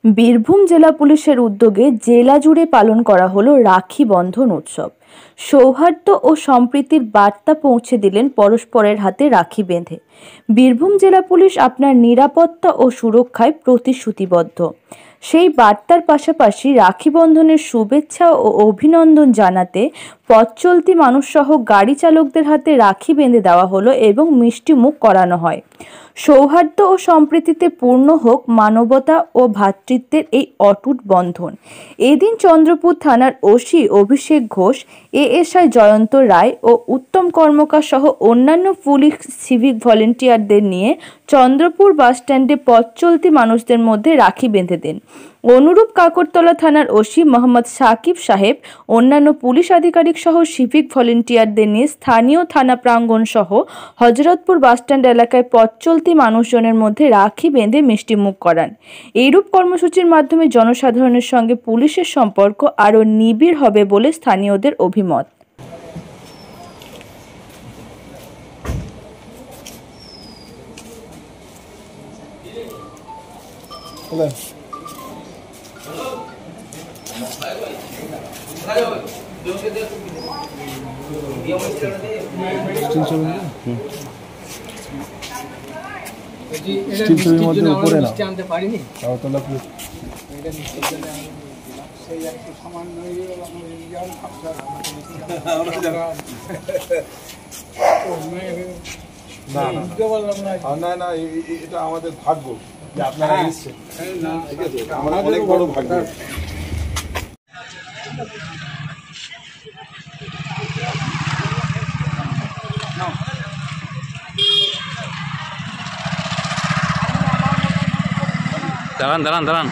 বীরভূম জেলা পুলিশের উদ্যোগে জেলা জুড়ে পালন করা হলো রাখি বন্ধন উৎসব। সৌহার্দ্য ও সম্প্রীতির বার্তা পৌঁছে দিলেন পরস্পরের হাতে রাখি বেঁধে। বীরভূম জেলা পুলিশ আপনার নিরাপত্তা ও সুরক্ষায় প্রতিশ্রুতিবদ্ধ। সেই বার্তার পাশাপাশি রাখি বন্ধনের শুভেচ্ছা ও অভিনন্দন জানাতে পথ চলতি মানুষসহ গাড়ি চালকদের হাতে রাখি বেঁধে দেওয়া হলো এবং মিষ্টি মুখ করানো হয়। সৌহার্দ্য ও সম্প্রীতিতে পূর্ণ হোক মানবতা ও ভ্রাতৃত্বের এই অটুট বন্ধন। এদিন চন্দ্রপুর থানার ওসি অভিষেক ঘোষ, এএসআই জয়ন্ত রায় ও উত্তম কর্মকার সহ অন্যান্য পুলিশ সিভিক ভলেন্টিয়ারদের নিয়ে চন্দ্রপুর বাসস্ট্যান্ডে পথ চলতি মানুষদের মধ্যে রাখি বেঁধে দেন। অনুরূপ কাকরতলা থানার ওসি মোহাম্মদ সাকিব সাহেব অন্যান্য পুলিশ আধিকারিক সহ সিভিক ভলেন্টিয়ারদের নিয়ে স্থানীয় থানা প্রাঙ্গণ সহ হজরতপুর বাসস্ট্যান্ড এলাকায় পথ চলতি মানুষজনের মধ্যে রাখি বেঁধে মিষ্টিমুখ করান। এইরূপ কর্মসূচির মাধ্যমে জনসাধারণের সঙ্গে পুলিশের সম্পর্ক আরও নিবিড় হবে বলে স্থানীয়দের অভিমত। না এটা আমাদের ভাগ্য যে আপনারা এসেছেন, ঠিক আছে, আমাদের অনেক বড় ভাগ্য। দাঁড়ান দাঁড়ান দাঁড়ান